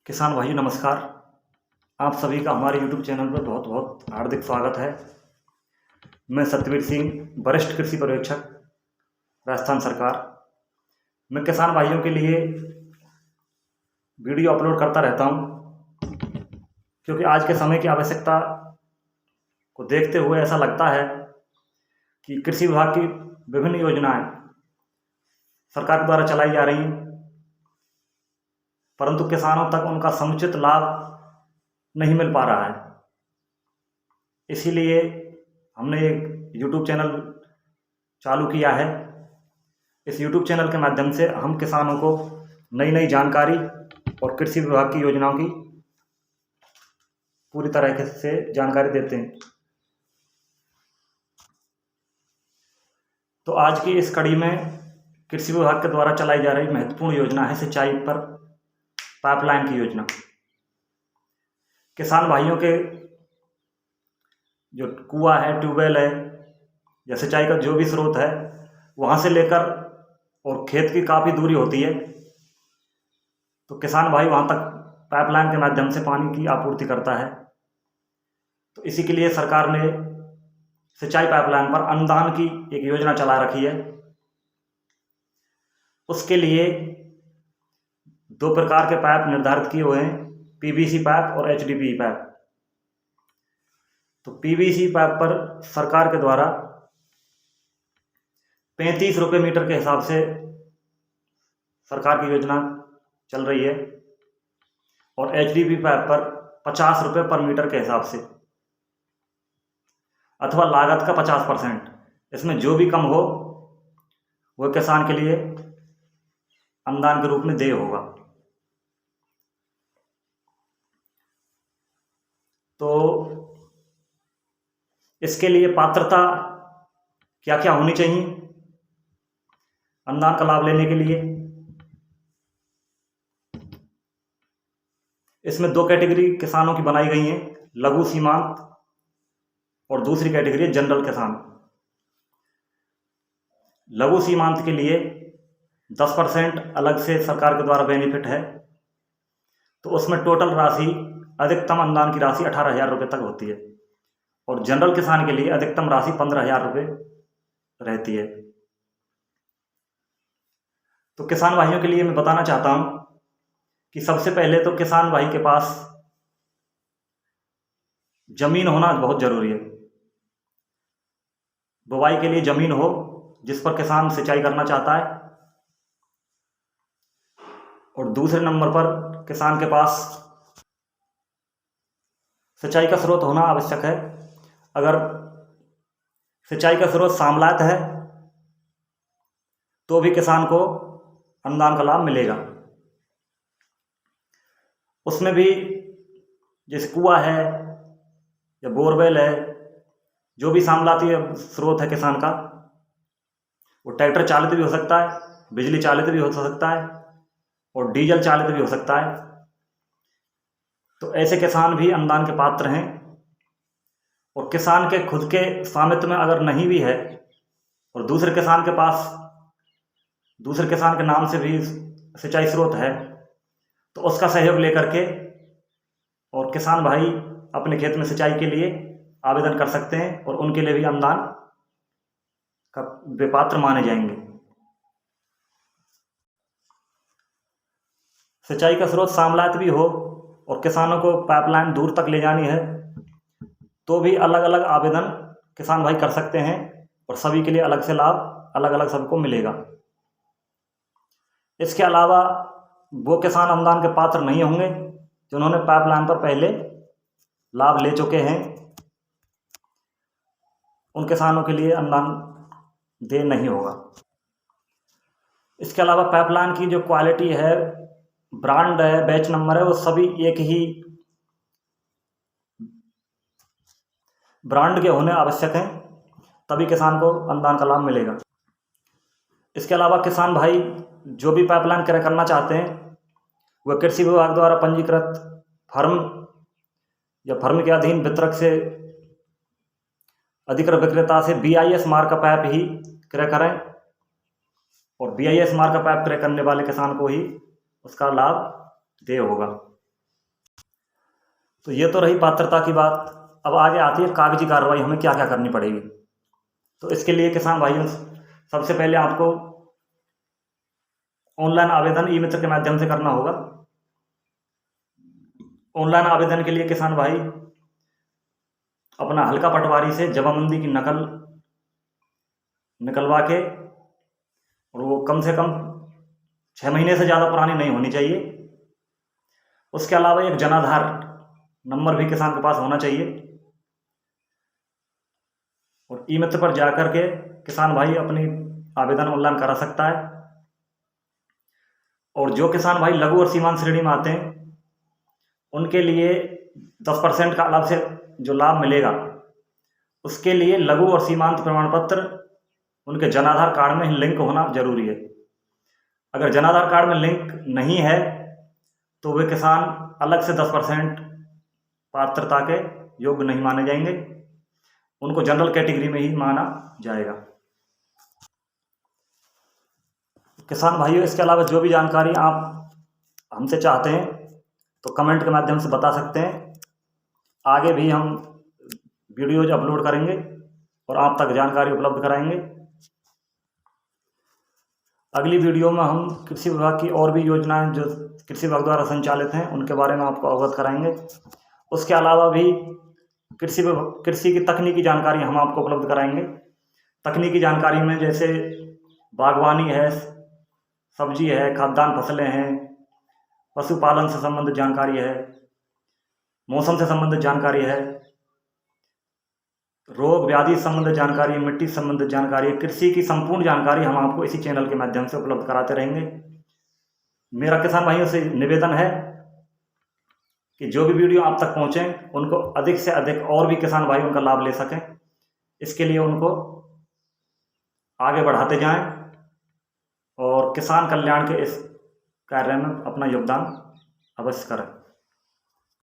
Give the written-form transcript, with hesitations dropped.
किसान भाइयों नमस्कार। आप सभी का हमारे YouTube चैनल पर बहुत बहुत हार्दिक स्वागत है। मैं सत्यवीर सिंह, वरिष्ठ कृषि पर्यवेक्षक, राजस्थान सरकार। मैं किसान भाइयों के लिए वीडियो अपलोड करता रहता हूं, क्योंकि आज के समय की आवश्यकता को देखते हुए ऐसा लगता है कि कृषि विभाग की विभिन्न योजनाएं सरकार द्वारा चलाई जा रही हैं, परंतु किसानों तक उनका समुचित लाभ नहीं मिल पा रहा है। इसीलिए हमने एक YouTube चैनल चालू किया है। इस YouTube चैनल के माध्यम से हम किसानों को नई नई जानकारी और कृषि विभाग की योजनाओं की पूरी तरह से जानकारी देते हैं। तो आज की इस कड़ी में कृषि विभाग के द्वारा चलाई जा रही महत्वपूर्ण योजना है सिंचाई पर पाइपलाइन की योजना। किसान भाइयों के जो कुआं है, ट्यूबवेल है या सिंचाई का जो भी स्रोत है, वहाँ से लेकर और खेत की काफ़ी दूरी होती है, तो किसान भाई वहाँ तक पाइपलाइन के माध्यम से पानी की आपूर्ति करता है। तो इसी के लिए सरकार ने सिंचाई पाइपलाइन पर अनुदान की एक योजना चला रखी है। उसके लिए दो प्रकार के पाइप निर्धारित किए हुए हैं, पीवीसी पाइप और एचडीपी पाइप। तो पीवीसी पाइप पर सरकार के द्वारा 35 रुपये मीटर के हिसाब से सरकार की योजना चल रही है, और एचडीपी पाइप पर 50 रुपये पर मीटर के हिसाब से, अथवा लागत का 50%। इसमें जो भी कम हो वह किसान के लिए अनुदान के रूप में देय होगा। तो इसके लिए पात्रता क्या क्या होनी चाहिए अनुदान का लाभ लेने के लिए? इसमें दो कैटेगरी किसानों की बनाई गई हैं, लघु सीमांत और दूसरी कैटेगरी है जनरल किसान। लघु सीमांत के लिए 10% अलग से सरकार के द्वारा बेनिफिट है। तो उसमें टोटल राशि, अधिकतम अनुदान की राशि 18,000 रुपये तक होती है, और जनरल किसान के लिए अधिकतम राशि 15,000 रुपये रहती है। तो किसान भाइयों के लिए मैं बताना चाहता हूं कि सबसे पहले तो किसान भाई के पास जमीन होना बहुत जरूरी है। बुवाई के लिए जमीन हो जिस पर किसान सिंचाई करना चाहता है, और दूसरे नंबर पर किसान के पास सिंचाई का स्रोत होना आवश्यक है। अगर सिंचाई का स्रोत सामलात है तो भी किसान को अनुदान का लाभ मिलेगा। उसमें भी जैसे कुआं है या बोरवेल है, जो भी सामलाती स्रोत है किसान का, वो ट्रैक्टर चालित भी हो सकता है, बिजली चालित भी हो सकता है, और डीजल चालित भी हो सकता है। तो ऐसे किसान भी अनुदान के पात्र हैं। और किसान के खुद के स्वामित्व में अगर नहीं भी है और दूसरे किसान के पास, दूसरे किसान के नाम से भी सिंचाई स्रोत है, तो उसका सहयोग लेकर के और किसान भाई अपने खेत में सिंचाई के लिए आवेदन कर सकते हैं, और उनके लिए भी अनुदान का वे पात्र माने जाएंगे। सिंचाई का स्रोत सामलात भी हो और किसानों को पाइपलाइन दूर तक ले जानी है, तो भी अलग अलग आवेदन किसान भाई कर सकते हैं, और सभी के लिए अलग से लाभ अलग अलग सबको मिलेगा। इसके अलावा वो किसान अनुदान के पात्र नहीं होंगे जिन्होंने पाइपलाइन पर पहले लाभ ले चुके हैं, उन किसानों के लिए अनुदान देय नहीं होगा। इसके अलावा पाइपलाइन की जो क्वालिटी है, ब्रांड है, बैच नंबर है, वो सभी एक ही ब्रांड के होने आवश्यक हैं, तभी किसान को अनुदान का लाभ मिलेगा। इसके अलावा किसान भाई जो भी पाइपलाइन क्रय करना चाहते हैं, वह कृषि विभाग द्वारा पंजीकृत फर्म या फर्म के अधीन वितरक से, अधिकृत विक्रेता से BIS मार्क का पाइप ही क्रय करें, और BIS मार्क का पाइप क्रय करने वाले किसान को ही उसका लाभ देय होगा। तो ये तो रही पात्रता की बात। अब आगे आती है कागजी कार्रवाई, हमें क्या क्या करनी पड़ेगी। तो इसके लिए किसान भाइयों, सबसे पहले आपको ऑनलाइन आवेदन ई मित्र के माध्यम से करना होगा। ऑनलाइन आवेदन के लिए किसान भाई अपना हल्का पटवारी से जमाबंदी की नकल निकलवा के, और वो कम से कम 6 महीने से ज़्यादा पुरानी नहीं होनी चाहिए। उसके अलावा एक जनाधार नंबर भी किसान के पास होना चाहिए। और ई मित्र पर जाकर के किसान भाई अपनी आवेदन ऑनलाइन करा सकता है। और जो किसान भाई लघु और सीमांत श्रेणी में आते हैं उनके लिए 10% का अलग से जो लाभ मिलेगा, उसके लिए लघु और सीमांत प्रमाण पत्र उनके जनाधार कार्ड में लिंक होना जरूरी है। अगर जनाधार कार्ड में लिंक नहीं है तो वे किसान अलग से 10% पात्रता के योग्य नहीं माने जाएंगे, उनको जनरल कैटेगरी में ही माना जाएगा। किसान भाइयों, इसके अलावा जो भी जानकारी आप हमसे चाहते हैं तो कमेंट के माध्यम से बता सकते हैं। आगे भी हम वीडियोज अपलोड करेंगे और आप तक जानकारी उपलब्ध कराएंगे। अगली वीडियो में हम कृषि विभाग की और भी योजनाएं जो कृषि विभाग द्वारा संचालित हैं उनके बारे में आपको अवगत कराएंगे। उसके अलावा भी कृषि की तकनीकी जानकारी हम आपको उपलब्ध कराएंगे। तकनीकी जानकारी में जैसे बागवानी है, सब्जी है, खाद्यान्न फसलें हैं, पशुपालन से संबंधित जानकारी है, मौसम से संबंधित जानकारी है, रोग व्याधि से संबंधित जानकारी, मिट्टी से संबंधित जानकारी, कृषि की संपूर्ण जानकारी हम आपको इसी चैनल के माध्यम से उपलब्ध कराते रहेंगे। मेरा किसान भाइयों से निवेदन है कि जो भी वीडियो आप तक पहुँचे उनको अधिक से अधिक और भी किसान भाई उनका लाभ ले सकें। इसके लिए उनको आगे बढ़ाते जाएं और किसान कल्याण के इस कार्य में अपना योगदान अवश्य करें।